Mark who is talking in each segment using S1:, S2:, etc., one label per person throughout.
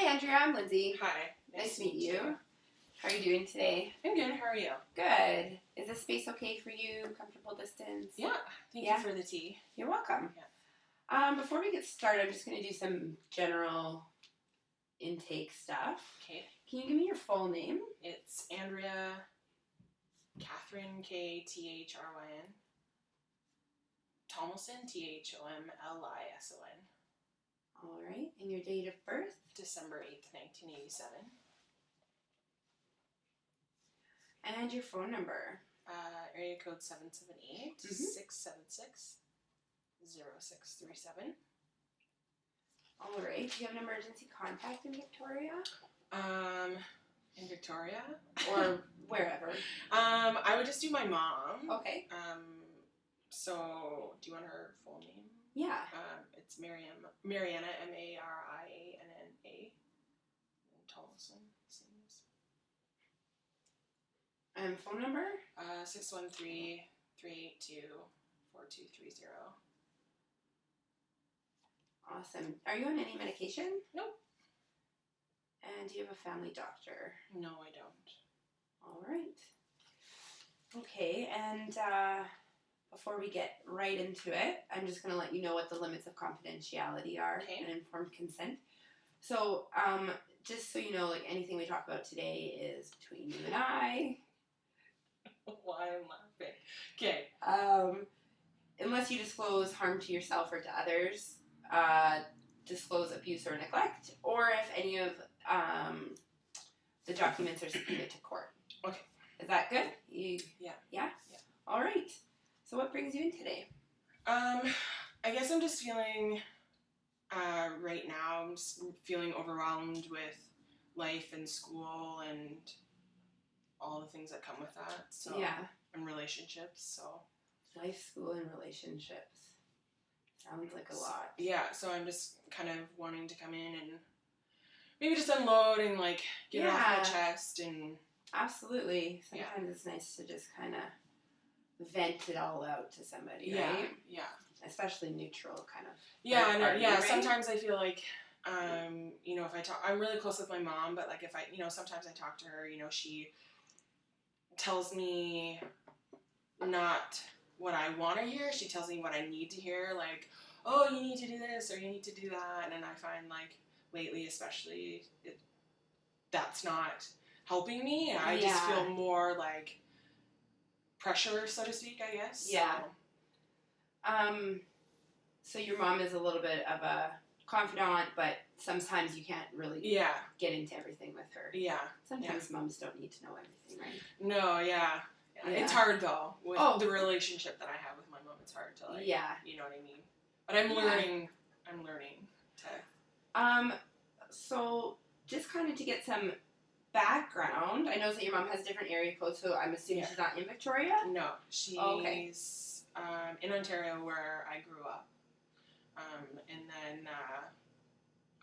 S1: Hi, Andrea. I'm Lindsay.
S2: Hi.
S1: Nice to meet you. How are you doing today?
S2: I'm good. How are you?
S1: Good. Is this space okay for you? Comfortable distance?
S2: Yeah. Thank you for the tea.
S1: You're welcome.
S2: Yeah.
S1: Before we get started, I'm just going to do some general intake stuff.
S2: Okay.
S1: Can you give me your full name?
S2: It's Andrea Catherine, K-T-H-R-Y-N. Tomlinson, Thomlison.
S1: All right. And your date of birth?
S2: December 8th, 1987.
S1: And your phone number?
S2: Area code 778-676-0637.
S1: All right. Do you have an emergency contact in Victoria?
S2: In Victoria?
S1: Or wherever?
S2: I would just do my mom.
S1: Okay.
S2: So, do you want her full name?
S1: Yeah.
S2: It's Marianna, Marianna. And Tomlinson, same as.
S1: Phone number?
S2: 613-382-4230.
S1: Awesome. Are you on any medication?
S2: Nope.
S1: And do you have a family doctor?
S2: No, I don't.
S1: All right. Okay, and before we get right into it, I'm just going to let you know what the limits of confidentiality are and informed consent. So, just so you know, like anything we talk about today is between you and I.
S2: Why am I laughing? Okay.
S1: Unless you disclose harm to yourself or to others, disclose abuse or neglect, or if any of the documents are subpoenaed to court.
S2: Okay.
S1: Is that good?
S2: Yeah.
S1: Yeah? All right. So what brings you in today?
S2: I guess I'm just feeling, right now, I'm just feeling overwhelmed with life and school and all the things that come with that. So and relationships. So
S1: life, school, and relationships. Sounds like a lot.
S2: Yeah, so I'm just kind of wanting to come in and maybe just unload and like get it off my chest and.
S1: Absolutely. Sometimes it's nice to just kind of vent it all out to somebody, right?
S2: Yeah.
S1: Especially neutral kind of.
S2: Yeah,
S1: party,
S2: yeah.
S1: Right?
S2: Sometimes I feel like, if I talk, I'm really close with my mom, but like if I, sometimes I talk to her, she tells me not what I want to hear. She tells me what I need to hear, like, oh, you need to do this or you need to do that. And I find like lately, especially, that's not helping me. I just feel more like pressure, so to speak, I guess.
S1: Yeah. So your mom is a little bit of a confidant, but sometimes you can't really get into everything with her.
S2: Yeah.
S1: Sometimes moms don't need to know everything, right?
S2: No, yeah. It's hard though with the relationship that I have with my mom. It's hard to like, you know what I mean. But I'm learning. I'm learning to.
S1: So just kind of to get some background, I know that your mom has different area codes, so I'm assuming she's not in Victoria?
S2: No, she's in Ontario where I grew up. And then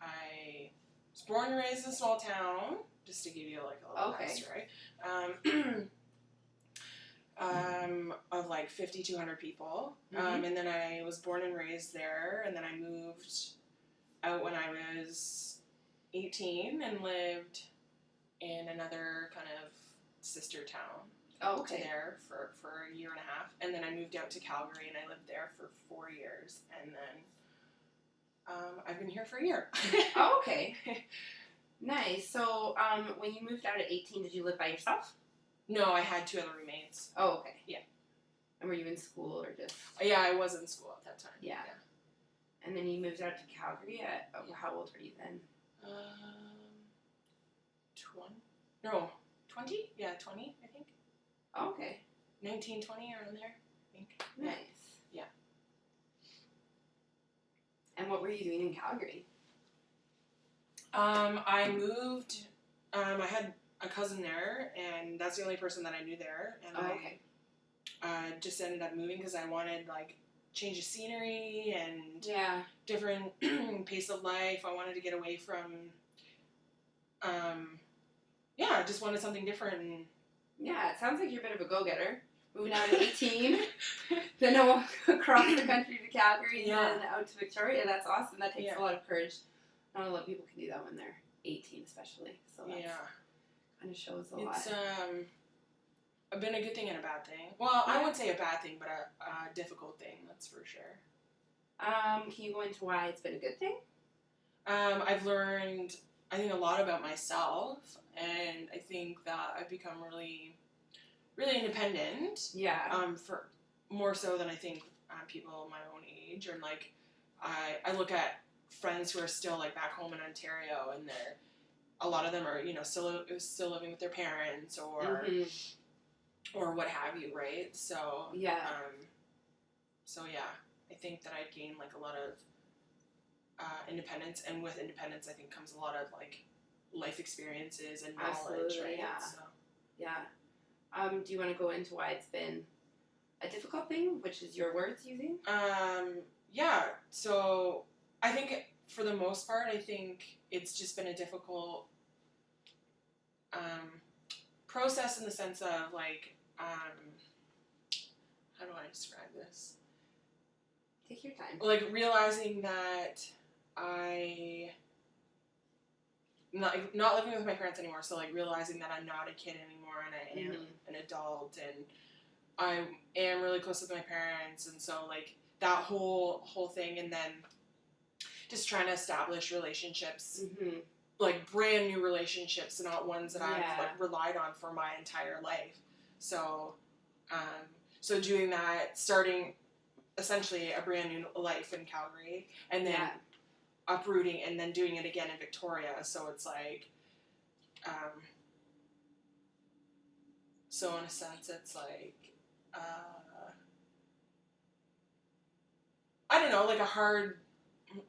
S2: I was born and raised in a small town, just to give you like a little backstory. Of like 5,200 people. And then I was born and raised there, and then I moved out when I was 18 and lived in another kind of sister town to there for a year and a half. And then I moved out to Calgary and I lived there for 4 years. And then I've been here for a year.
S1: Okay. Nice. So when you moved out at 18, did you live by yourself?
S2: No, I had 2 other roommates.
S1: Oh, okay.
S2: Yeah.
S1: And were you in school or just?
S2: Yeah, I was in school at that time.
S1: Yeah. And then you moved out to Calgary at, how old were you then?
S2: 20? Yeah, 20, I think.
S1: Oh, okay.
S2: 19, 20, around there, I think.
S1: Nice.
S2: Yeah.
S1: And what were you doing in Calgary?
S2: I moved, I had a cousin there, and that's the only person that I knew there, and I just ended up moving because I wanted, like, change of scenery and different pace of life. I wanted to get away from, I just wanted something different. And
S1: yeah, it sounds like you're a bit of a go-getter. Moving out at 18, then across the country to Calgary, and then out to Victoria. That's awesome. That takes a lot of courage. Not a lot of people can do that when they're 18 especially. So that
S2: yeah,
S1: kind of shows a lot.
S2: it's been a good thing and a bad thing. Well, I wouldn't say a bad thing, but a difficult thing. That's for sure.
S1: Can you go into why it's been a good thing?
S2: I've learned, I think, a lot about myself, and I think that I've become really, really independent.
S1: Yeah.
S2: For more so than I think people my own age, and like I look at friends who are still like back home in Ontario, and a lot of them are still living with their parents or what have you, right? So
S1: yeah.
S2: So yeah, I think that I'd gain like a lot of independence, and with independence, I think comes a lot of like life experiences and knowledge,
S1: Absolutely,
S2: right?
S1: yeah.
S2: So.
S1: Yeah. Do you want to go into why it's been a difficult thing, which is your words using?
S2: Yeah. So I think for the most part, I think it's just been a difficult process in the sense of like, how do I describe this?
S1: Take your time.
S2: Like realizing that not living with my parents anymore, so like realizing that I'm not a kid anymore and I am an adult, and I am really close with my parents, and so like that whole thing, and then just trying to establish relationships, like brand new relationships, not ones that I've like relied on for my entire life. So, so doing that, starting essentially a brand new life in Calgary, and then uprooting, and then doing it again in Victoria. So it's like, so in a sense, it's like, I don't know, like a hard,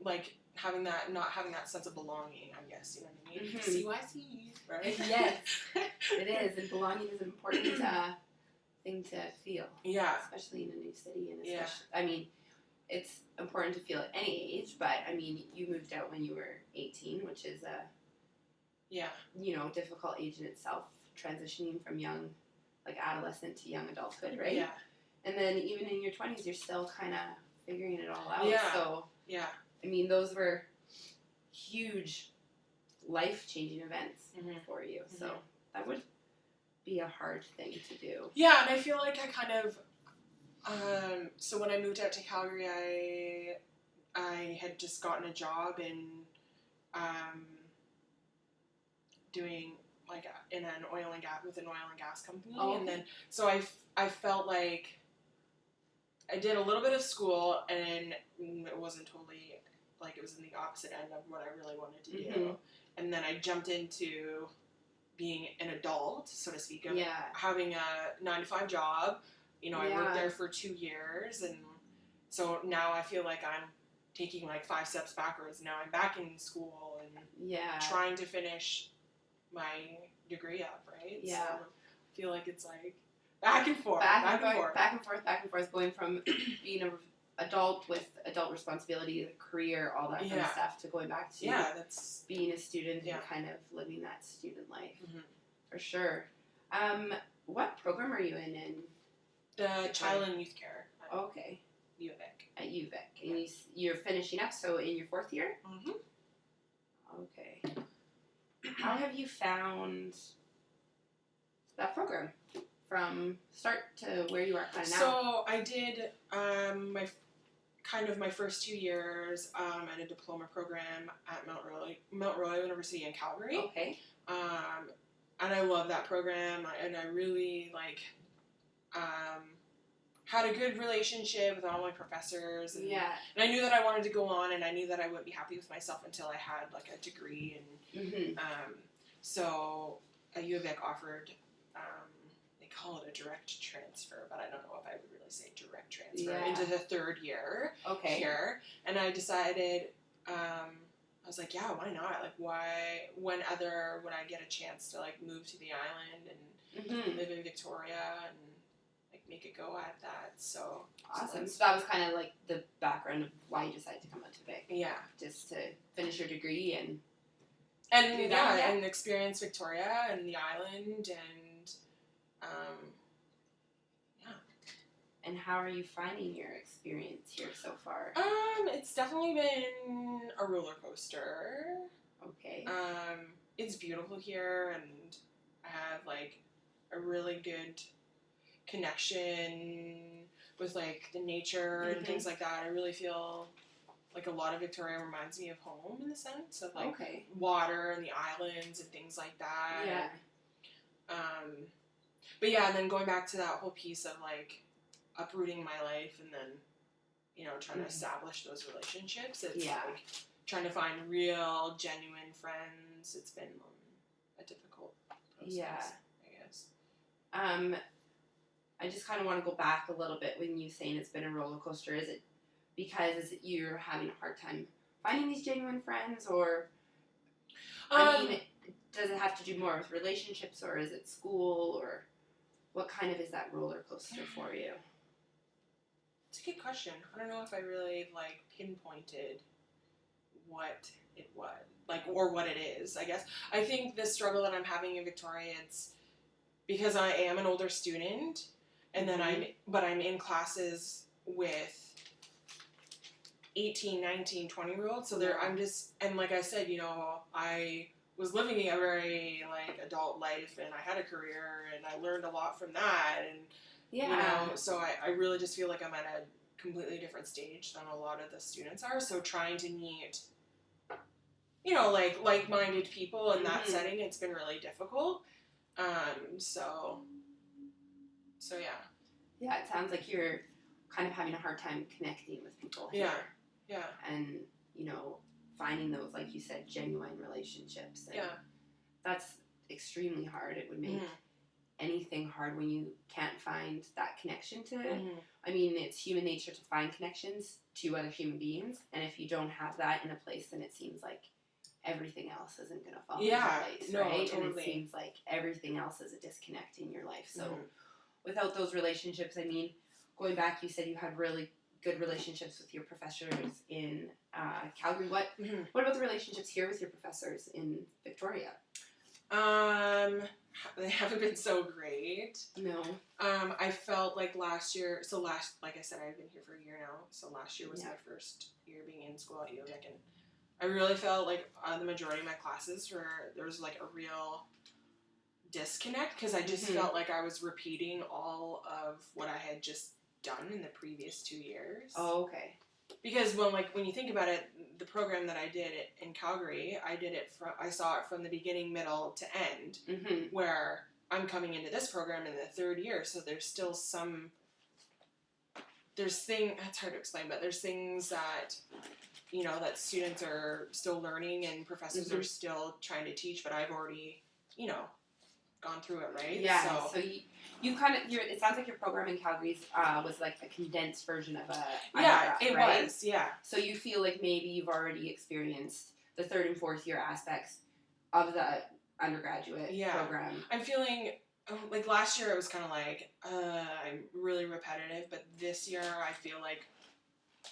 S2: like not having that sense of belonging, I guess, you know what I mean? CYC, right?
S1: Yes, it is, and belonging is an important thing to feel.
S2: Yeah.
S1: Especially in a new city, and especially, I mean, it's important to feel at any age, but I mean, you moved out when you were 18, which is a difficult age in itself, transitioning from young, like adolescent to young adulthood, right?
S2: Yeah.
S1: And then even in your 20s, you're still kind of figuring it all out.
S2: Yeah.
S1: So I mean, those were huge life-changing events for you. So that would be a hard thing to do.
S2: Yeah, and I feel like I kind of, so when I moved out to Calgary, I had just gotten a job in doing like in an oil and gas company, and then so I felt like I did a little bit of school, and it wasn't totally like, it was in the opposite end of what I really wanted to do, and then I jumped into being an adult, so to speak, of having a 9-to-5 job. I worked there for 2 years, and so now I feel like I'm taking like 5 steps backwards. Now I'm back in school and trying to finish my degree up, right?
S1: Yeah.
S2: So I feel like it's like back and forth,
S1: going from being an adult with adult responsibility, career, all that kind of stuff, to going back to
S2: that's
S1: being a student and kind of living that student life. For sure. What program are you in?
S2: The Child and Youth Care.
S1: Okay.
S2: UVic.
S1: At UVic. And you're finishing up, so in your 4th year? Okay. How have you found that program from start to where you are kind of now?
S2: So I did my first 2 years at a diploma program at Mount Royal University in Calgary.
S1: Okay.
S2: And I love that program, and I really had a good relationship with all my professors, and I knew that I wanted to go on, and I knew that I wouldn't be happy with myself until I had like a degree, and so U of Vic offered, they call it a direct transfer, but I don't know if I would really say direct transfer into the 3rd year here, and I decided, I was like, yeah, why not? Like, when would I get a chance to like move to the island and live in Victoria and like make it go at that? So
S1: awesome. So that was kind of like the background of why you decided to come out to Vic. Yeah. Just to finish your degree and
S2: and experience Victoria and the island, and
S1: And how are you finding your experience here so far?
S2: It's definitely been a roller coaster.
S1: Okay.
S2: it's beautiful here, and I have like a really good connection with like the nature and things like that. I really feel like a lot of Victoria reminds me of home in the sense of like water and the islands and things like that.
S1: Yeah.
S2: But yeah, and then going back to that whole piece of like uprooting my life and then, you know, trying to establish those relationships. It's like trying to find real, genuine friends. It's been a difficult process, I guess.
S1: I just kind of want to go back a little bit when you saying it's been a roller coaster. Is it because you're having a hard time finding these genuine friends, or I mean, does it have to do more with relationships, or is it school, or what kind of is that roller coaster for you?
S2: It's a good question. I don't know if I really like pinpointed what it was, like, or what it is. I guess I think the struggle that I'm having in Victoria, it's because I am an older student, and then I'm in classes with 18, 19, 20-year-olds. So I'm just, and like I said, you know, I was living a very like adult life, and I had a career, and I learned a lot from that, and you know, so I really just feel like I'm at a completely different stage than a lot of the students are. So trying to meet, you know, like-minded people in that setting, it's been really difficult. So yeah.
S1: Yeah, it sounds like you're kind of having a hard time connecting with people here.
S2: Yeah.
S1: And, you know, finding those, like you said, genuine relationships. And that's extremely hard. It would make anything hard when you can't find that connection to it. I mean, it's human nature to find connections to other human beings. And if you don't have that in a place, then it seems like everything else isn't going to fall into place, right?
S2: Totally.
S1: And it seems like everything else is a disconnect in your life. So without those relationships, I mean, going back, you said you had really good relationships with your professors in Calgary. What about the relationships here with your professors in Victoria?
S2: They haven't been so great.
S1: No.
S2: I felt like like I said, I've been here for a year now, so last year was my first year being in school at UVic, and I really felt like the majority of my classes there was like a real disconnect, because I just felt like I was repeating all of what I had just done in the previous 2 years.
S1: Oh, okay.
S2: Because when you think about it, the program that I did in Calgary, I saw it from the beginning, middle to end, where I'm coming into this program in the third year, so there's still it's hard to explain, but there's things that, you know, that students are still learning and professors are still trying to teach, but I've already, you know, gone through it, right?
S1: Yeah, so you kind of, it sounds like your program in Calgary was like a condensed version of a
S2: it
S1: right?
S2: was, yeah.
S1: So you feel like maybe you've already experienced the third and fourth year aspects of the undergraduate program.
S2: I'm feeling, like last year it was kind of like, I'm really repetitive, but this year I feel like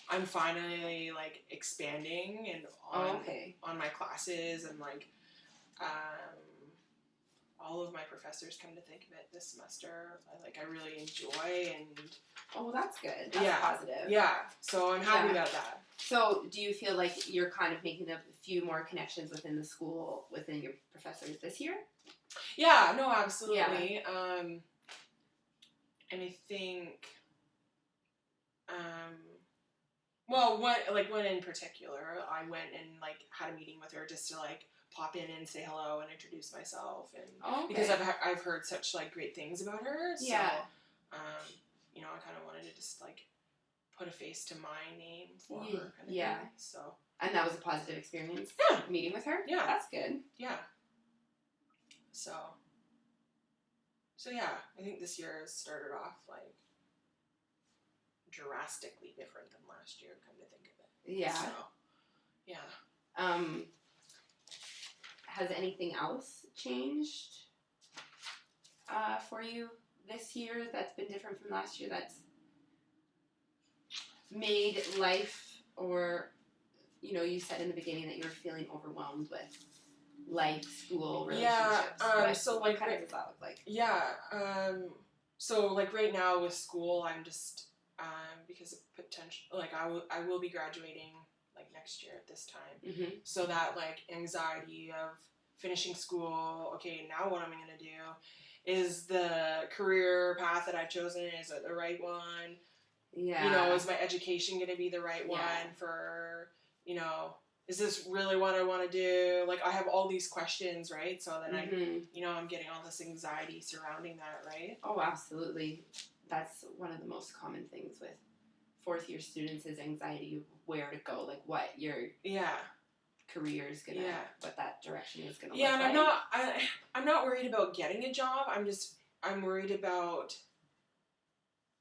S2: I'm finally like expanding and on my classes, and like, all of my professors, come to think of it, this semester, I really enjoy, and
S1: that's good. That's positive.
S2: Yeah, so I'm happy about that.
S1: So do you feel like you're kind of making a few more connections within the school, within your professors this year?
S2: Yeah, no, absolutely. And I think, one in particular, I went and like had a meeting with her just to like pop in and say hello and introduce myself, and because I've heard such like great things about her, so you know, I kind of wanted to just like put a face to my name for her, kind of thing. So,
S1: and that was a positive experience. Meeting with her.
S2: Yeah,
S1: that's good.
S2: Yeah. So yeah, I think this year has started off like drastically different than last year, come to think of it.
S1: Yeah.
S2: So, yeah.
S1: Has anything else changed for you this year that's been different from last year, that's made life, or, you know, you said in the beginning that you were feeling overwhelmed with life, school, relationships.
S2: So
S1: what kind of does that look like?
S2: So like right now with school, I'm just, because of potential, like I will be graduating like next year at this time. So that like anxiety of finishing school. Okay, now what am I going to do? Is the career path that I've chosen, is it the right one?
S1: Yeah.
S2: You know, is my education going to be the right one for, you know, is this really what I want to do? Like, I have all these questions, right? So then I'm getting all this anxiety surrounding that, right?
S1: Oh, absolutely. That's one of the most common things with fourth year students is anxiety of where to go, like what your career is gonna, what that direction is gonna look like.
S2: And I'm not worried about getting a job. I'm worried about,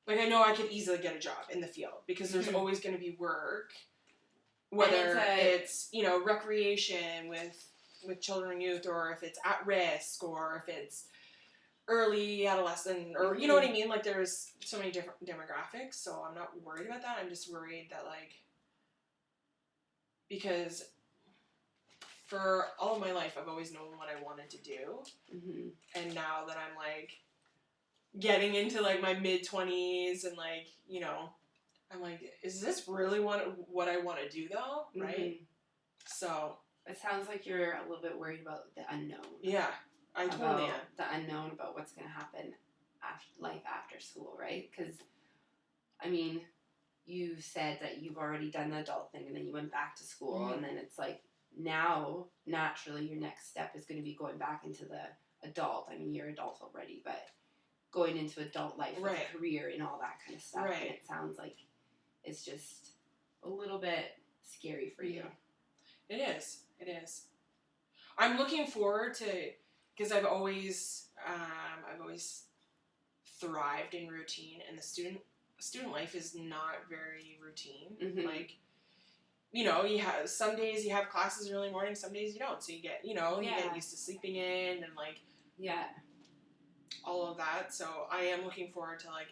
S2: like, I know I could easily get a job in the field because there's always going to be work, whether it's you know, recreation with children and youth, or if it's at risk, or if it's early adolescent, or you know what I mean? Like, there's so many different demographics, so I'm not worried about that. I'm just worried that, like, because for all of my life, I've always known what I wanted to do, and now that I'm, like, getting into, like, my mid-20s, and, like, you know, I'm like, is this really what I want to do, though? Right? So
S1: it sounds like you're a little bit worried about the unknown.
S2: Yeah, I totally am.
S1: The unknown about what's going to happen after school, right? Because, I mean, you said that you've already done the adult thing, and then you went back to school, and then it's like, now, naturally, your next step is going to be going back into the adult. I mean, you're adult already, but going into adult life with a career and all that kind of stuff. And it sounds like it's just a little bit scary for you.
S2: It is. It is. I'm looking forward to, because I've always thrived in routine, and the student life is not very routine. Like, you know, you have some days you have classes early morning, some days you don't. So you get, you know, you get used to sleeping in and, like, all of that. So I am looking forward to, like,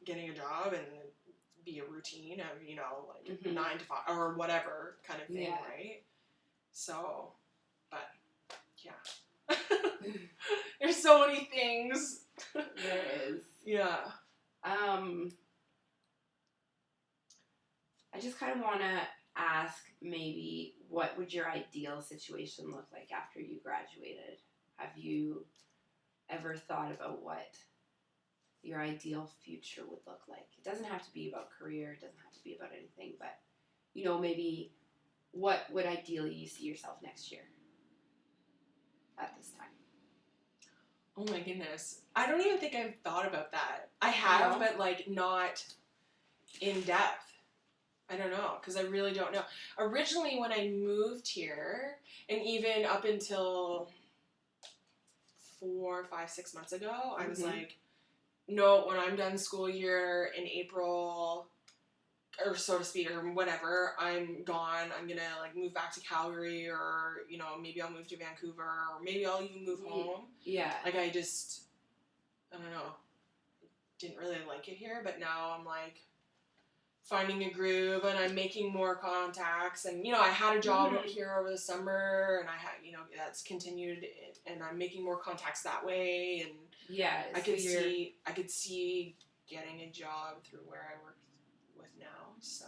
S2: getting a job and be a routine of, you know, like 9 to 5 or whatever kind of thing, right? So, but yeah, there's so many things.
S1: There is.
S2: Yeah.
S1: I just kind of want to ask, maybe, what would your ideal situation look like after you graduated? Have you ever thought about what your ideal future would look like? It doesn't have to be about career, it doesn't have to be about anything, but, you know, maybe what would ideally you see yourself next year at this time?
S2: Oh my goodness. I don't even think I've thought about that. I have, but, like, not in depth. I don't know, because I really don't know. Originally, when I moved here, and even up until 4, 5, 6 months ago, I was like, no, when I'm done school year in April, or so to speak, or whatever, I'm gone. I'm going to, like, move back to Calgary, or, you know, maybe I'll move to Vancouver, or maybe I'll even move home. Yeah. Like, I don't know, didn't really like it here, but now I'm, like, finding a groove, and I'm making more contacts, and, you know, I had a job here over the summer, and I had, you know, that's continued, and I'm making more contacts that way, and I could see getting a job through where I work with now, so.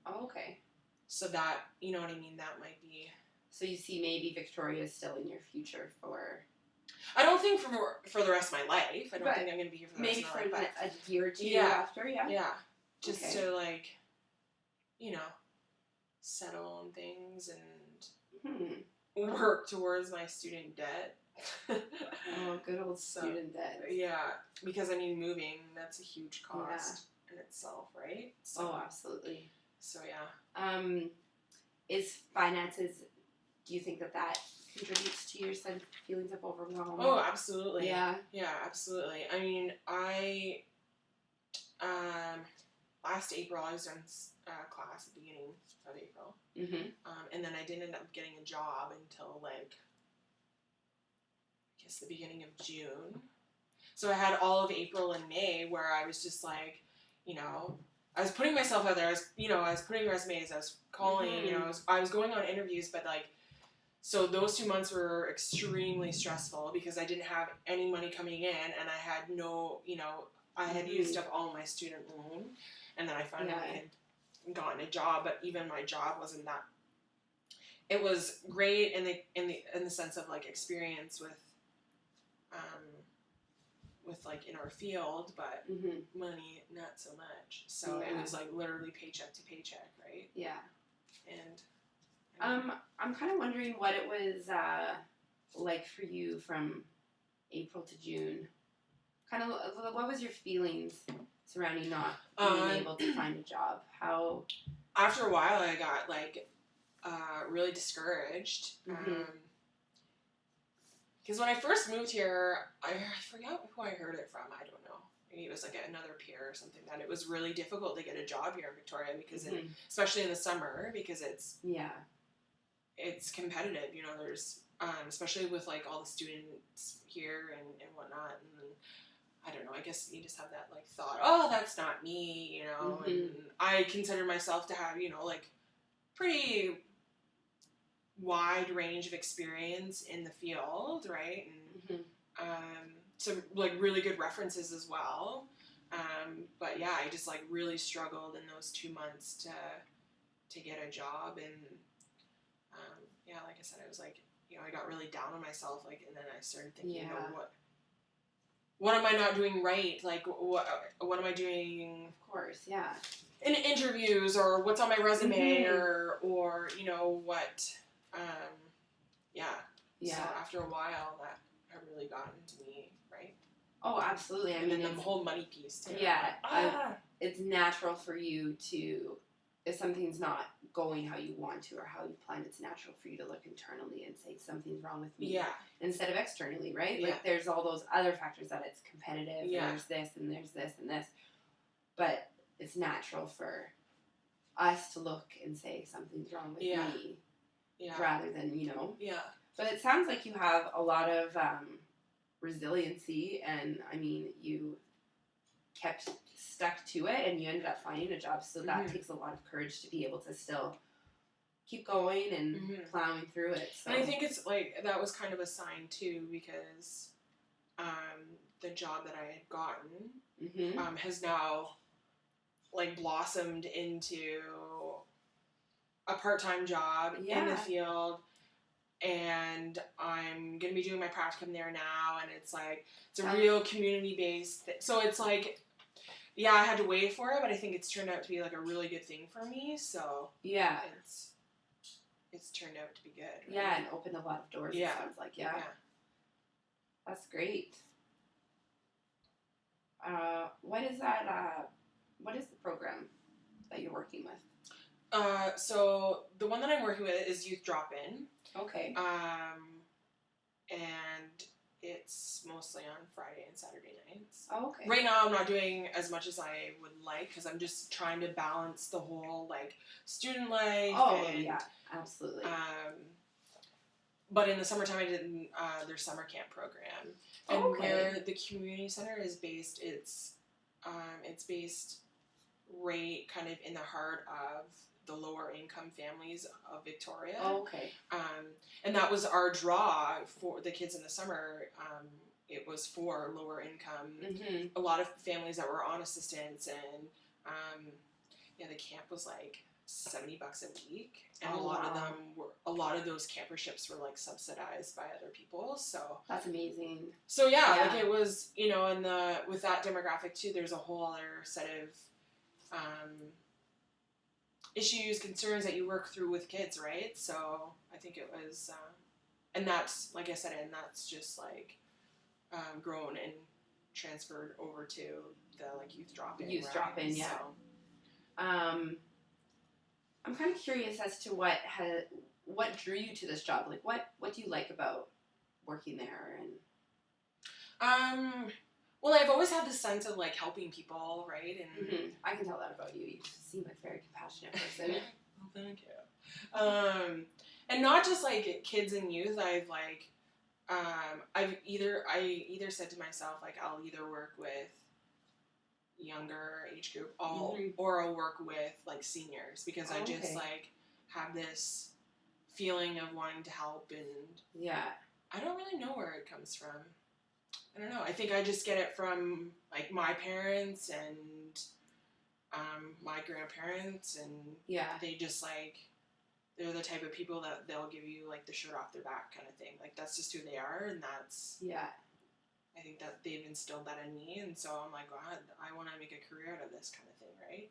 S1: Oh, okay.
S2: So that, you know what I mean, that might be.
S1: So you see maybe Victoria's still in your future for.
S2: I don't think for the rest of my life. I don't think I'm going to be here for the rest of my life.
S1: Maybe for a year or two after,
S2: Yeah. Just to, like, you know, settle on things and work towards my student debt.
S1: Oh, good old student debt.
S2: Yeah, because, I mean, moving, that's a huge cost in itself, right? So,
S1: oh, absolutely.
S2: So, yeah.
S1: Is finances, do you think that contributes to your feelings of overwhelm?
S2: Oh, absolutely.
S1: Yeah.
S2: Yeah, absolutely. I mean, last April, I was in class at the beginning of April. And then I didn't end up getting a job until, like, I guess the beginning of June. So I had all of April and May where I was just, like, you know, I was putting myself out there. I was putting resumes. I was calling. You know, I was going on interviews, but, like, so those 2 months were extremely stressful because I didn't have any money coming in, and I had no, you know, I had used up all my student loan, and then I finally had gotten a job, but even my job wasn't that it was great in the sense of like experience with like in our field, but money not so much. So it was like literally paycheck to paycheck, right?
S1: Yeah.
S2: And
S1: I'm kind of wondering what it was like for you from April to June. Kind of, what was your feelings surrounding not being able to find a job? How?
S2: After a while, I got like really discouraged. Because when I first moved here, I forgot who I heard it from. I don't know. Maybe it was like another peer or something, that it was really difficult to get a job here in Victoria because, especially in the summer, because it's competitive. You know, there's especially with like all the students here and whatnot. And I don't know. I guess you just have that like thought, oh, that's not me. You know, and I consider myself to have, you know, like pretty wide range of experience in the field, right? And some like really good references as well. But yeah, I just like really struggled in those 2 months to get a job, and yeah, like I said, I was like, you know, I got really down on myself, like, and then I started thinking, you know, what am I not doing right? Like, what am I doing?
S1: Of course, yeah.
S2: In interviews, or what's on my resume, or you know what. So after a while, that had really gotten to me, right?
S1: Oh, absolutely.
S2: I mean, the whole money piece too.
S1: Yeah, it's natural for you to, if something's not going how you want to or how you planned, it's natural for you to look internally and say something's wrong with me. Yeah. Instead of externally, right? Like there's all those other factors that it's competitive. And there's this and there's this and this, but it's natural for us to look and say something's wrong with me. Yeah. Rather than, you know. Yeah. But it sounds like you have a lot of resiliency, and I mean, you kept stuck to it, and you ended up finding a job. So that takes a lot of courage to be able to still keep going and plowing through it. So.
S2: And I think it's like that was kind of a sign too, because the job that I had gotten has now like blossomed into a part-time job in the field, and I'm going to be doing my practicum there now, and it's like, it's a real community-based so it's like, yeah, I had to wait for it, but I think it's turned out to be like a really good thing for me, so yeah, it's turned out to be good. Right?
S1: Yeah, and opened a lot of doors, it sounds like, That's great. What is the program that you're working with?
S2: So the one that I'm working with is Youth Drop-In. Okay. And it's mostly on Friday and Saturday nights. Oh, okay. Right now I'm not doing as much as I would like, because I'm just trying to balance the whole, like, student life.
S1: Oh, yeah, absolutely.
S2: But in the summertime I did their summer camp program. And where the community center is based, it's based right kind of in the heart of the lower income families of Victoria. Oh, okay. And that was our draw for the kids in the summer. It was for lower income, a lot of families that were on assistance, and the camp was like $70 a week, and a lot of those camperships were like subsidized by other people. So
S1: that's amazing.
S2: So like it was, you know, and with that demographic too, there's a whole other set of issues, concerns that you work through with kids, right? So I think it was, and that's, like I said, and that's just like grown and transferred over to the like youth drop-in.
S1: Youth drop-in, yeah. So. I'm kind of curious as to what drew you to this job. Like, what do you like about working there?
S2: And well, I've always had this sense of like helping people, right? And
S1: I can tell that about you. You seem like a very compassionate person.
S2: Well, thank you. And not just like kids and youth. I've like, I either said to myself like, I'll either work with younger age group, or I'll work with like seniors, because I just like have this feeling of wanting to help, and I don't really know where it comes from. I don't know. I think I just get it from like my parents and my grandparents, and they just like, they're the type of people that they'll give you like the shirt off their back kind of thing. Like that's just who they are, and that's I think that they've instilled that in me, and so I'm like, God, I want to make a career out of this kind of thing, right?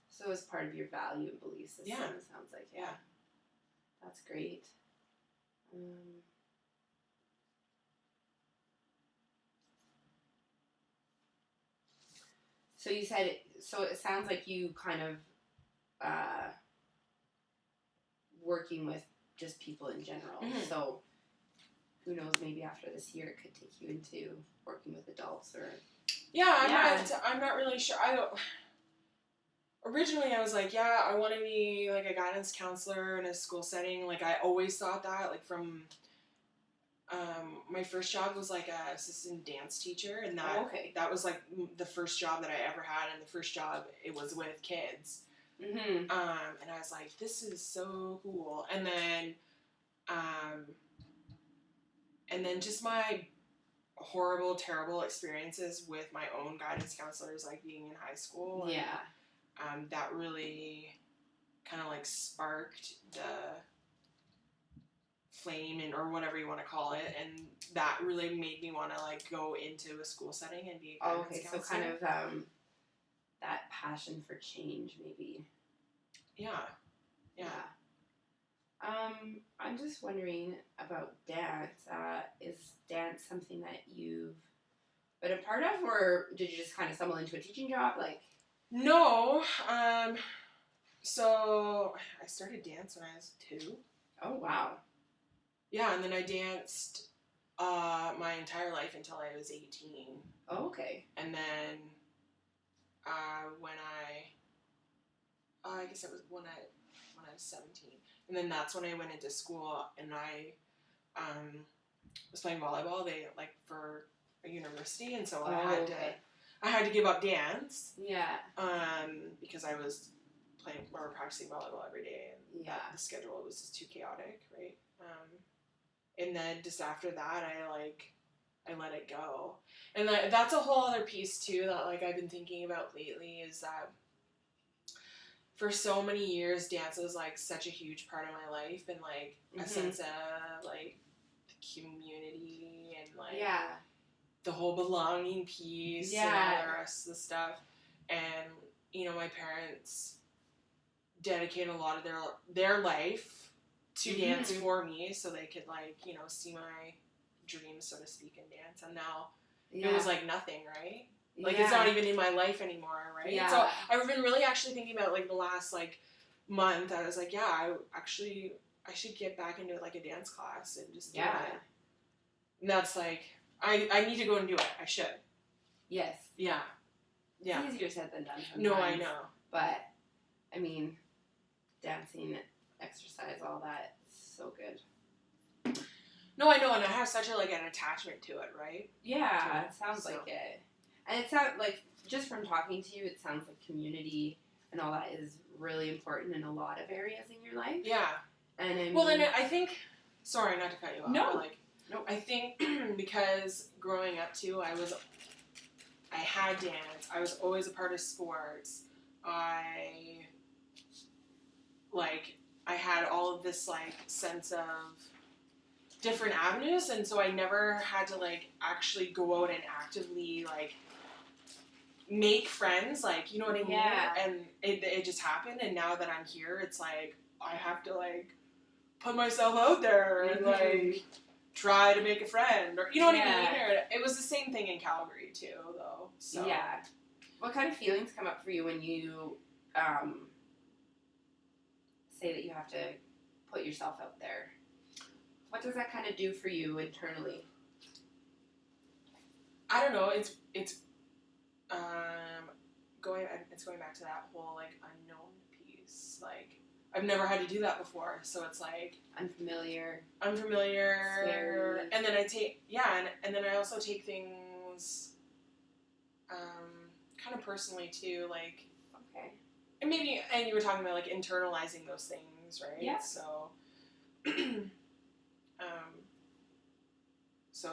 S1: So it's part of your value and belief system. It sounds like that's great. So you said, so it sounds like you kind of working with just people in general. So who knows, maybe after this year it could take you into working with adults or...
S2: I'm not really sure. Originally I was like, I want to be like a guidance counselor in a school setting. Like I always thought that, like from my first job was like a assistant dance teacher, and that was like the first job that I ever had, and the first job it was with kids. And I was like, this is so cool. And then just my horrible, terrible experiences with my own guidance counselors, like being in high school. And, that really kind of like sparked the flame, or whatever you want to call it, and that really made me want to like go into a school setting and be a guidance counselor.
S1: So kind of that passion for change, maybe. I'm just wondering about dance. Is dance something that you've been a part of, or did you just kind of stumble into a teaching job? Like,
S2: no. So I started dance when I was 2.
S1: Oh wow.
S2: Yeah, and then I danced my entire life until I was 18.
S1: Oh, okay.
S2: And then when I guess it was when I was 17. And then that's when I went into school, and I was playing volleyball. They like for a university, and so I had to give up dance. Because I was playing or practicing volleyball every day, and the schedule was just too chaotic, right? And then just after that, I let it go, and that's a whole other piece too that like I've been thinking about lately, is that for so many years, dance was like such a huge part of my life, and like a sense of like the community and like the whole belonging piece and all the rest of the stuff. And my parents dedicated a lot of their life to dance for me, so they could like see my dreams, so to speak, in dance. And now it was like nothing, right? Like it's not even in my life anymore, right? So I've been really actually thinking about like the last like month. I was like, I should get back into like a dance class and just do it. And that's like I need to go and do it. I should.
S1: Yes.
S2: Yeah.
S1: It's easier said than done sometimes.
S2: No, I know.
S1: But I mean, dancing, exercise, all that, it's so good.
S2: No, I know, and I have such an attachment to it, right?
S1: Yeah, it sounds like it. And it sounds like, just from talking to you, it sounds like community and all that is really important in a lot of areas in your life.
S2: Yeah.
S1: And I mean,
S2: well, then I think, sorry, not to cut you off.
S1: No.
S2: But no. I think because growing up too, I had dance. I was always a part of sports. I had all of this sense of different avenues, and so I never had to actually go out and actively make friends, you know what I mean?
S1: Yeah.
S2: And it just happened, and now that I'm here, it's I have to put myself out there and try to make a friend, or you know what I mean? Or, it was the same thing in Calgary too, though. So
S1: yeah. What kind of feelings come up for you when you say that you have to put yourself out there? What does that kind of do for you internally?
S2: I don't know. It's going back to that whole unknown piece. I've never had to do that before, so it's
S1: unfamiliar,
S2: scary. And then and then I also take things kind of personally too,
S1: okay.
S2: And you were talking about internalizing those things, right?
S1: Yeah.
S2: So so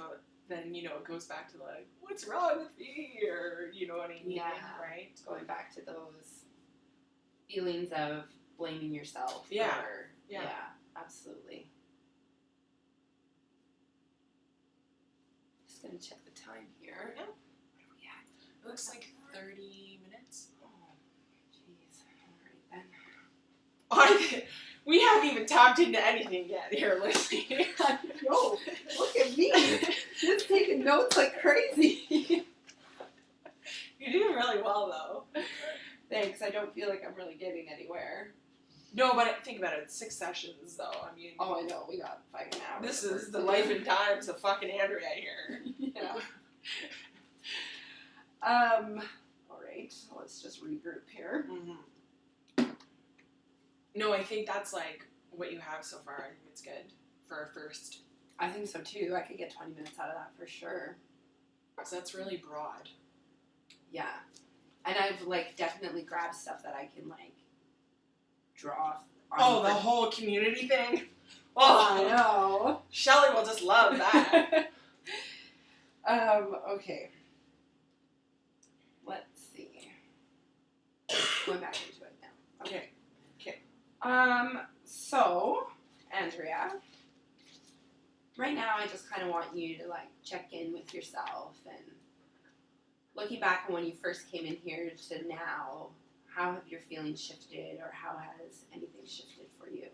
S2: then it goes back to what's wrong with me, or you know what I mean?
S1: Yeah.
S2: Right.
S1: Going back to those feelings of blaming yourself.
S2: Yeah.
S1: Yeah, absolutely. Just gonna check the time here.
S2: Yeah.
S1: What are we at?
S2: It looks like 30 minutes.
S1: Oh, jeez. All right then.
S2: We haven't even tapped into anything yet here, Lindsay.
S1: No, look at me. Just taking notes like crazy.
S2: You're doing really well, though.
S1: Thanks. I don't feel like I'm really getting anywhere.
S2: No, but think about it. 6 sessions, though. I mean...
S1: Oh, I know. We got fucking hours.
S2: This is the life and times of fucking Andrea here.
S1: Yeah. All right. Let's just regroup here.
S2: Mm-hmm. No, I think that's, like, what you have so far. I think it's good for a first.
S1: I think so, too. I could get 20 minutes out of that for sure.
S2: So that's really broad.
S1: Yeah. And I've, like, definitely grabbed stuff that I can, like, draw on.
S2: Oh, the whole community thing? Oh,
S1: I know.
S2: Shelly will just love that.
S1: Okay. Let's see. Going back into it now.
S2: Okay.
S1: So, Andrea, right now I just kind of want you to, like, check in with yourself and looking back on when you first came in here to now, how have your feelings shifted or how has anything shifted for you?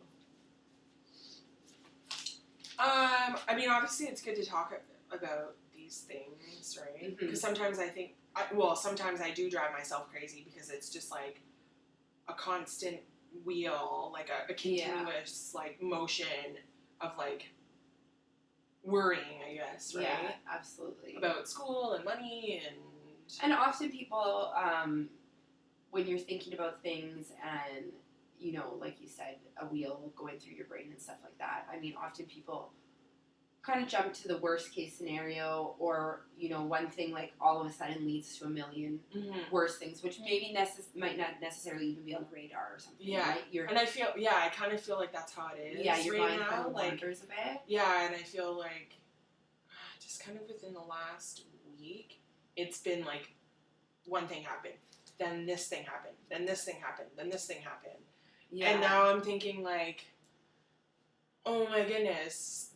S2: I mean, obviously it's good to talk about these things, right? Because sometimes I think, sometimes I do drive myself crazy because it's just like a constant wheel, like a continuous like motion of like worrying, I guess, right?
S1: Yeah, absolutely.
S2: About school and money
S1: and often people, when you're thinking about things and, you know, like you said, a wheel going through your brain and stuff like that, I mean, often people kind of jump to the worst case scenario or, you know, one thing like all of a sudden leads to a million worse things, which maybe might not necessarily even be on the radar or something.
S2: Yeah.
S1: Right?
S2: And I feel, I kind of feel like that's how it is.
S1: Yeah, your
S2: right
S1: mind
S2: now.
S1: kind of
S2: like,
S1: wanders a bit.
S2: Yeah, and I feel like just kind of within the last week, it's been like one thing happened, then this thing happened, then this thing happened, then this thing happened. Yeah. And now I'm thinking like, oh my goodness,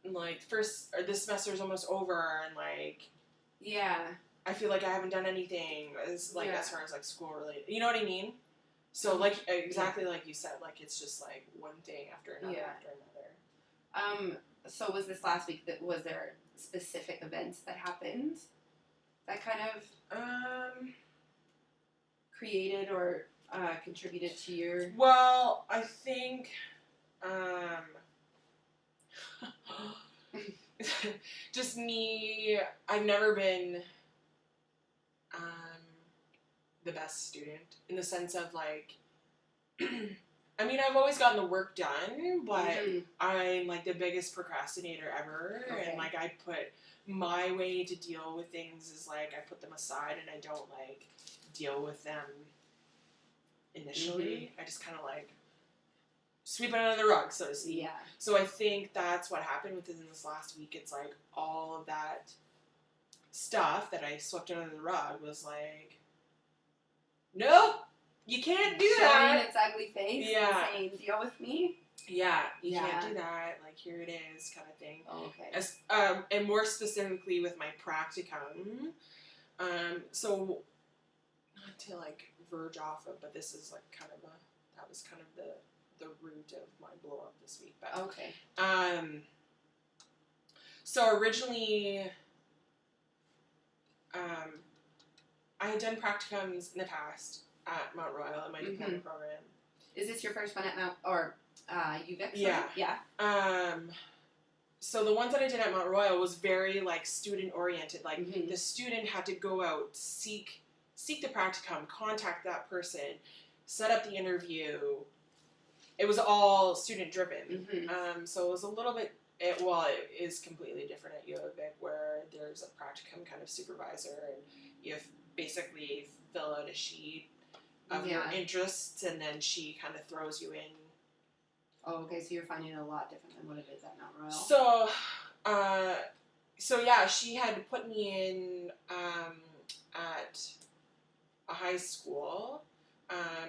S2: like this semester is almost over and like,
S1: yeah,
S2: I feel like I haven't done anything as far as like school related. You know what I mean? So like exactly like you said, like it's just like one thing after another after another.
S1: So was this last week was there specific events that happened that kind of created or contributed to your...
S2: Well, I think just me, I've never been the best student in the sense of like I mean, I've always gotten the work done, but I'm like the biggest procrastinator ever, and like I put my way to deal with things is like I put them aside and I don't like deal with them initially. I just kind of like sweep it under the rug, so to speak.
S1: Yeah.
S2: So I think that's what happened within this last week. It's like all of that stuff that I swept under the rug was like, nope, you can't do that.
S1: Showing its ugly face.
S2: Yeah.
S1: Saying, deal with me.
S2: Yeah, you can't do that. Like, here it is, kind of thing.
S1: Oh, okay.
S2: As, and more specifically with my practicum. So, not to like verge off of, but this is like kind of that was kind of the root of my blow up this week. But
S1: okay.
S2: So originally, I had done practicums in the past at Mount Royal in my diploma program.
S1: Is this your first one at Mount or UVic?
S2: Yeah.
S1: Yeah.
S2: So the ones that I did at Mount Royal was very like student oriented. Like the student had to go out, seek the practicum, contact that person, set up the interview. It was all student driven. So it was a little bit. It is completely different at UVic, where there's a practicum kind of supervisor, and you basically fill out a sheet of your interests, and then she kind of throws you in.
S1: Oh, okay. So you're finding it a lot different than what it is at Mount Royal.
S2: So yeah, she had put me in at a high school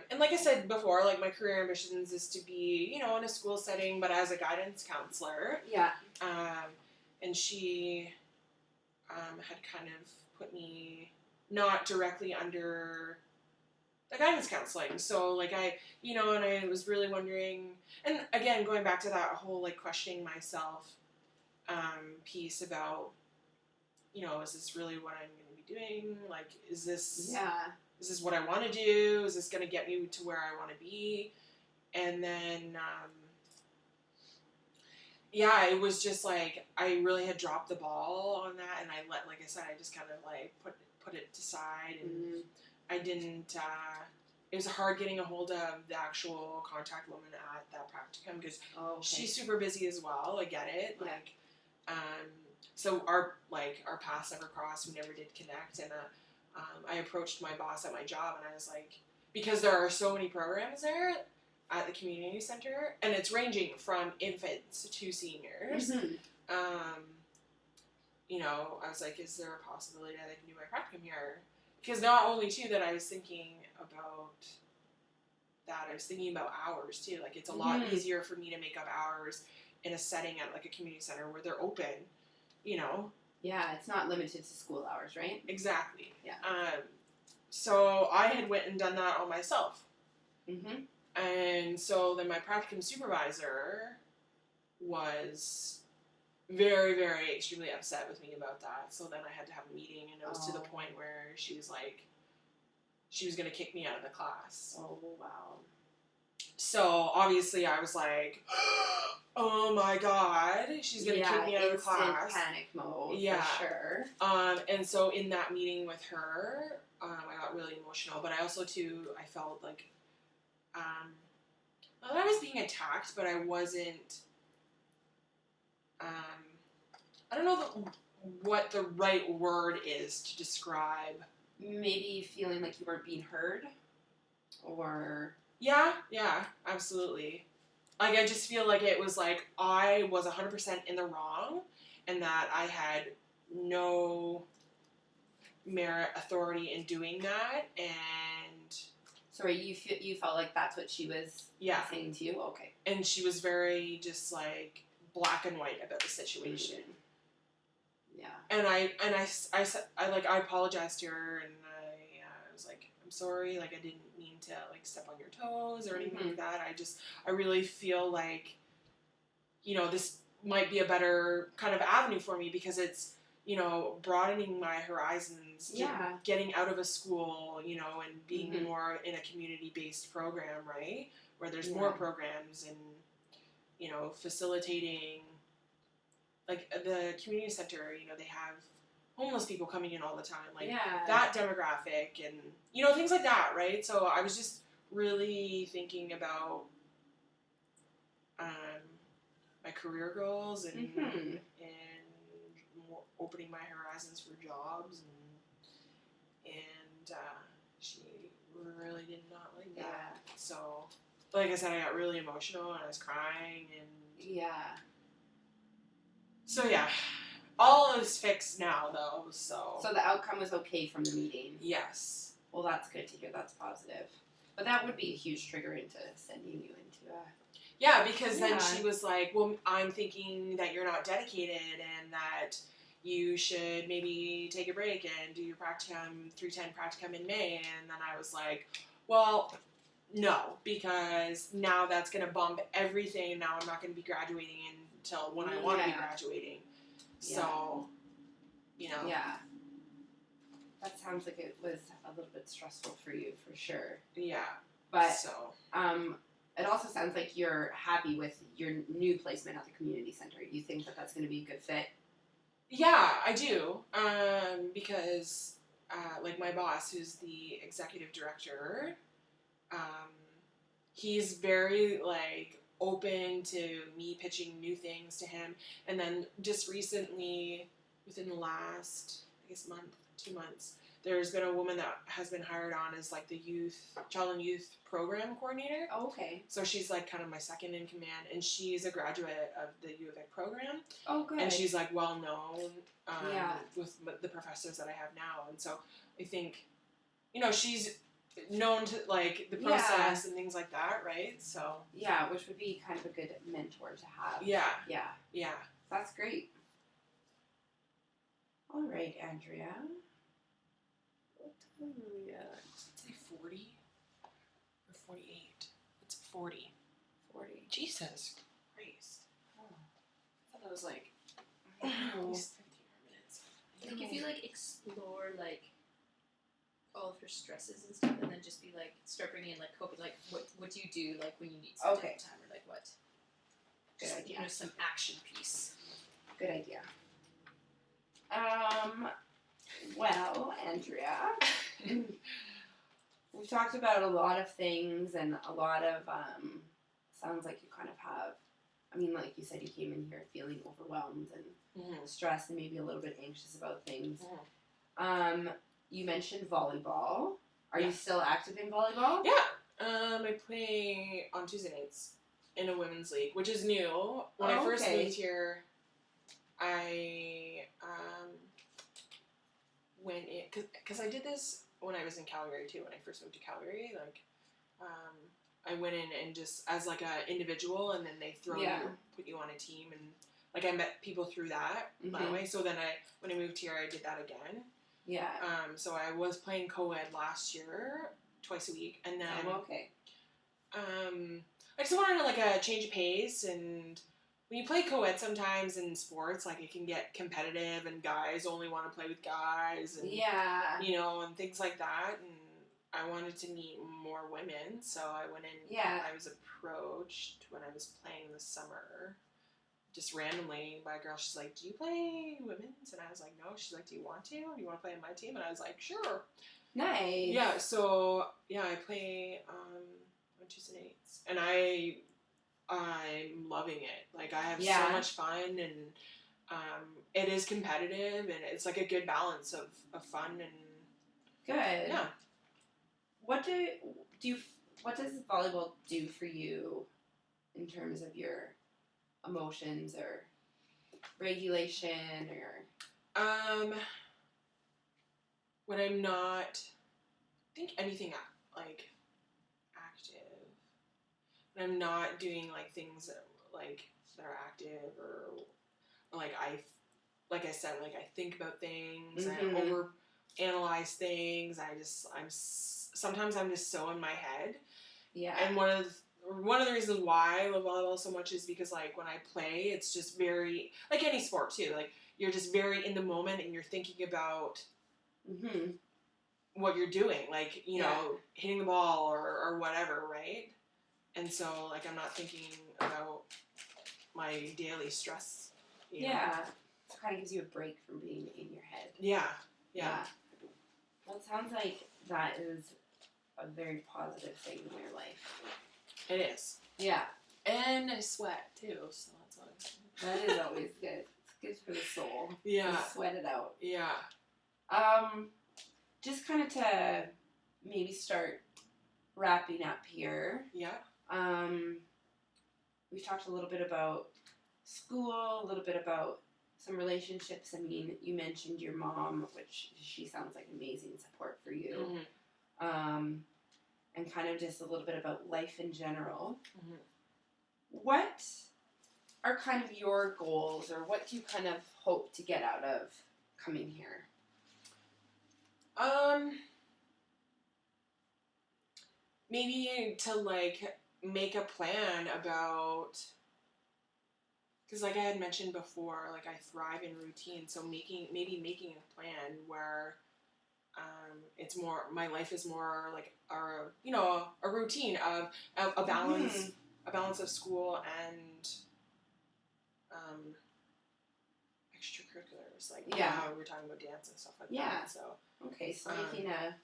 S2: And like I said before, like my career ambitions is to be, you know, in a school setting, but as a guidance counselor.
S1: Yeah.
S2: And she had kind of put me not directly under the guidance counseling. So like you know, and I was really wondering, and again, going back to that whole like questioning myself piece about, you know, is this really what I'm going to be doing? Like, is this what I want to do? Is this going to get me to where I want to be? And then, it was just like, I really had dropped the ball on that, and like I said, I just kind of like put it aside, and I didn't, it was hard getting a hold of the actual contact woman at that practicum, because she's super busy as well, I get it, like, so our paths never crossed, we never did connect, and I approached my boss at my job, and I was like, because there are so many programs there at the community center, and it's ranging from infants to seniors. You know, I was like, is there a possibility that I can do my practicum here? Because not only too that I was thinking about that, I was thinking about hours too. Like, it's a lot easier for me to make up hours in a setting at like a community center where they're open. You know.
S1: Yeah, it's not limited to school hours, right?
S2: Exactly.
S1: Yeah.
S2: So I had went and done that all myself.
S1: Mm-hmm.
S2: And so then my practicum supervisor was very, very extremely upset with me about that. So then I had to have a meeting, and it was to the point where she was like, she was going to kick me out of the class.
S1: Oh, wow.
S2: So obviously I was like, oh my God, she's going to kick me out of the class.
S1: Panic mode, for sure.
S2: And so in that meeting with her, I got really emotional, but I also too, I felt like, not that I was being attacked, but I wasn't, I don't know what the right word is to describe.
S1: Maybe feeling like you weren't being heard, or...
S2: Yeah, absolutely. Like, I just feel like it was like I was 100% in the wrong, and that I had no merit, authority in doing that, and...
S1: Sorry, you felt like that's what she was saying to you? Okay.
S2: And she was very just like black and white about the situation.
S1: Yeah.
S2: And I apologized to her, and I was like, I'm sorry, like I didn't mean to like step on your toes or anything like that. I really feel like, you know, this might be a better kind of avenue for me, because it's, you know, broadening my horizons, getting out of a school, you know, and being more in a community-based program, right? Where there's more programs and, you know, facilitating, like the community center, you know, they have homeless people coming in all the time, like that demographic and, you know, things like that, right? So I was just really thinking about my career goals and more opening my horizons for jobs, and she really did not like that. So, like I said, I got really emotional and I was crying, and so all is fixed now though. So
S1: the outcome was okay from the meeting.
S2: Yes.
S1: Well, that's good to hear. That's positive. But that would be a huge trigger into sending you into a...
S2: Yeah, because then she was like, well, I'm thinking that you're not dedicated and that you should maybe take a break and do your practicum, 310 practicum in May. And then I was like, well, no, because now that's going to bump everything, and now I'm not going to be graduating until when I want to be graduating. So, you know.
S1: Yeah. That sounds like it was a little bit stressful for you, for sure.
S2: Yeah.
S1: But it also sounds like you're happy with your new placement at the community center. You think that that's going to be a good fit?
S2: Yeah, I do. Because, like, my boss, who's the executive director, he's very, like, open to me pitching new things to him. And then just recently, within the last, I guess, month, 2 months, there's been a woman that has been hired on as like the child and youth program coordinator.
S1: Oh, okay.
S2: So she's like kind of my second in command, and she's a graduate of the U of A program.
S1: Oh, good.
S2: And she's like well known with the professors that I have now, and so I think, you know, she's known to like the process and things like that, right? So
S1: yeah, which would be kind of a good mentor to have.
S2: Yeah.
S1: Yeah. That's great. All right, Andrea.
S2: What time are we at? Does it say 40 or 48? It's 40.
S1: 40.
S2: Jesus Christ.
S1: Oh.
S2: I thought it was like
S1: Oh.
S2: at least 15 more minutes.
S3: Like if you like explore like all of her stresses and stuff, and then just be like start bringing in like coping, like what do you do like when you need some
S1: Okay.
S3: time or like what?
S1: Good
S3: Just,
S1: idea.
S3: some action piece.
S1: Good idea. Well, Andrea, we've talked about a lot of things and a lot of, sounds like you kind of have, I mean, like you said, you came in here feeling overwhelmed and stressed and maybe a little bit anxious about things. You mentioned volleyball. Are you still active in volleyball?
S2: Yeah. I play on Tuesday nights in a women's league, which is new. When I first moved here, I went in because I did this when I was in Calgary too. When I first moved to Calgary, like I went in and just as like a individual, and then they throw you, put you on a team, and like I met people through that way. So then when I moved here, I did that again.
S1: Yeah.
S2: So I was playing co-ed last year, twice a week, and then I just wanted like a change of pace. And when you play co-ed, sometimes in sports, like it can get competitive, and guys only want to play with guys, and you know, and things like that. And I wanted to meet more women, so I went in.
S1: Yeah.
S2: I was approached when I was playing this summer, just randomly by a girl. She's like, "Do you play women's?" And I was like, "No." She's like, "Do you want to? Do you want to play on my team?" And I was like, "Sure."
S1: Nice.
S2: Yeah. So I play on Tuesday nights, and I'm loving it. Like I have so much fun, and it is competitive, and it's like a good balance of fun and
S1: good.
S2: Yeah.
S1: What does volleyball do for you in terms of your emotions or regulation or
S2: when I'm not think anything like active, when I'm not doing like things that are active, or like I said, like I think about things, I over analyze things, sometimes I'm just so in my head.
S1: Yeah.
S2: And one of the reasons why I love volleyball so much is because like when I play, it's just very like any sport too. Like you're just very in the moment, and you're thinking about what you're doing, like you know, hitting the ball or whatever, right? And so like I'm not thinking about my daily stress. You know?
S1: So it kind of gives you a break from being in your head.
S2: Yeah.
S1: Well, it sounds like that is a very positive thing in your life.
S2: It is.
S1: Yeah.
S2: And I sweat too, so that's always good.
S1: That is always good. It's good for the soul.
S2: Yeah.
S1: To sweat it out.
S2: Yeah.
S1: Just kind of to maybe start wrapping up here.
S2: Yeah.
S1: We've talked a little bit about school, a little bit about some relationships. I mean, you mentioned your mom, which she sounds like amazing support for you. And kind of just a little bit about life in general. What are kind of your goals, or what do you kind of hope to get out of coming here?
S2: Maybe to like make a plan about, because like I had mentioned before, like I thrive in routine, so making a plan where it's more, my life is more like a routine of a balance, a balance of school and extracurriculars, like we're talking about dance and stuff like that. So
S1: so making a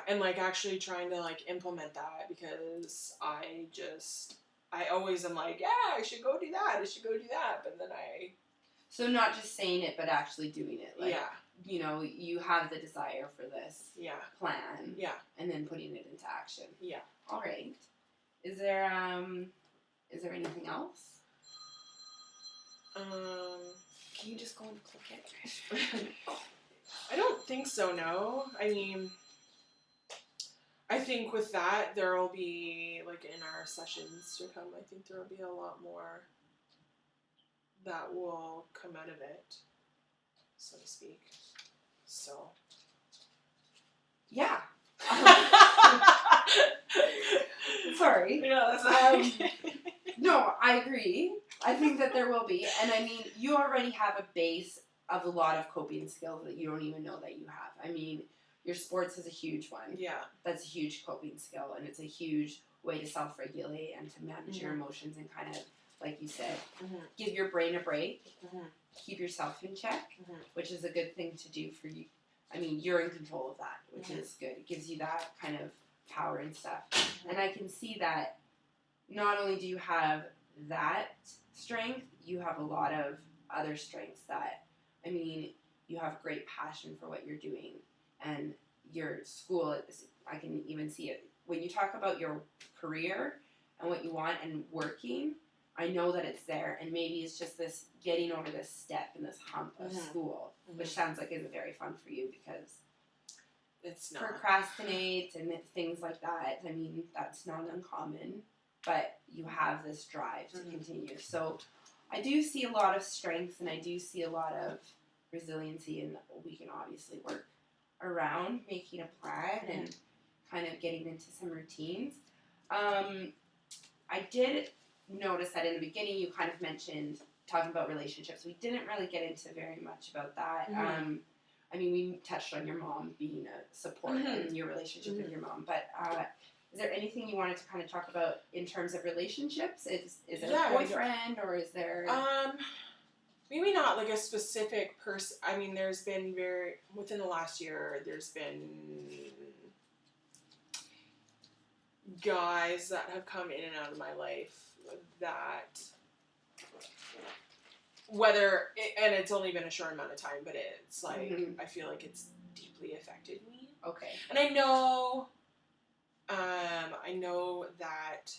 S2: and like actually trying to like implement that, because I always am like, I should go do that, but then
S1: so not just saying it but actually doing it, like you know, you have the desire for this plan and then putting it into action. All right. Is there anything else?
S2: Can you just go and click it? I don't think so, no. I mean, I think with that, there will be, like, in our sessions to come, I think there will be a lot more that will come out of it, so to speak. So.
S1: Yeah. Sorry.
S2: Yeah, that's
S1: No, I agree. I think that there will be. And I mean, you already have a base of a lot of coping skills that you don't even know that you have. I mean, your sports is a huge one.
S2: Yeah.
S1: That's a huge coping skill, and it's a huge way to self-regulate and to manage your emotions and kind of, like you said, give your brain a break, keep yourself in check, which is a good thing to do for you. I mean, you're in control of that, which is good. It gives you that kind of power and stuff. And I can see that not only do you have that strength, you have a lot of other strengths that, I mean, you have great passion for what you're doing. And your school, I can even see it. When you talk about your career and what you want and working, I know that it's there. And maybe it's just this getting over this step and this hump of school, which sounds like isn't very fun for you because
S2: it's not.
S1: Procrastinate and things like that. I mean, that's not uncommon, but you have this drive to continue. So I do see a lot of strengths and I do see a lot of resiliency, and we can obviously work around making a plan and kind of getting into some routines. I did notice that in the beginning you kind of mentioned talking about relationships. We didn't really get into very much about that. I mean, we touched on your mom being a support in your relationship with your mom, but is there anything you wanted to kind of talk about in terms of relationships? Is there a boyfriend or is there...
S2: Maybe not like a specific person. I mean, there's been within the last year, there's been guys that have come in and out of my life that, and it's only been a short amount of time, but it's like, I feel like it's deeply affected me.
S1: Okay.
S2: And I know that,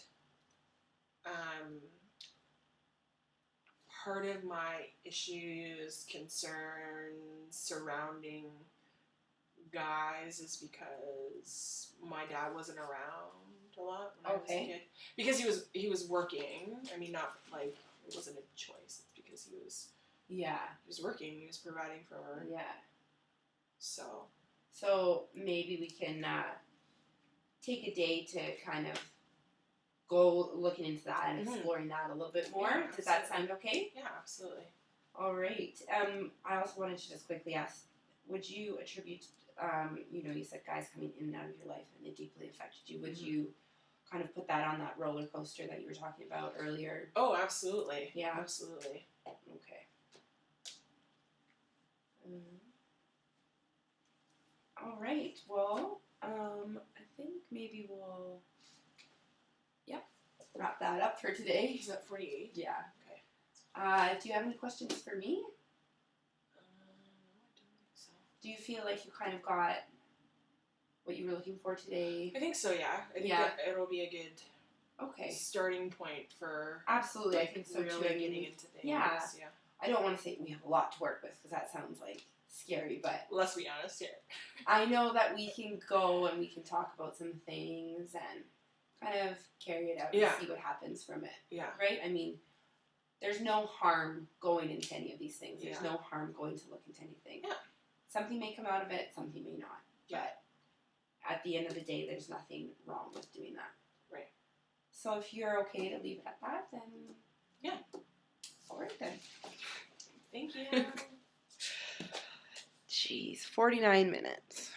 S2: part of my issues, concerns surrounding guys is because my dad wasn't around a lot when I was a kid. Because he was working. I mean, not like it wasn't a choice. It's because he was working. He was providing for her.
S1: Yeah.
S2: So
S1: maybe we can take a day to kind of go looking into that and exploring that a little bit more.
S2: Yeah,
S1: Does that sound okay?
S2: Yeah, absolutely.
S1: All right. I also wanted to just quickly ask, would you attribute, you said guys coming in and out of your life and they deeply affected you. Would you kind of put that on that roller coaster that you were talking about earlier?
S2: Oh, absolutely.
S1: Yeah.
S2: Absolutely.
S1: Okay. All right. Well, I think maybe we'll... wrap that up for today.
S2: Is that 48?
S1: Yeah.
S2: Okay.
S1: Do you have any questions for me?
S2: No, I don't think so.
S1: Do you feel like you kind of got what you were looking for today?
S2: I think so, yeah. I think it'll be a good starting point for...
S1: Absolutely, I think so
S2: really
S1: too.
S2: Getting into things.
S1: Yeah. I don't want to say we have a lot to work with because that sounds like scary, but...
S2: Let's be honest here.
S1: I know that we can go and we can talk about some things and kind of carry it out and see what happens from it. Yeah. Right? I mean, there's no harm going into any of these things. There's no harm going to look into anything. Yeah. Something may come out of it, something may not. Yeah. But at the end of the day, there's nothing wrong with doing that. Right. So if you're okay to leave it at that, then... Yeah. All right, then.
S2: Thank you.
S1: Jeez, 49 minutes.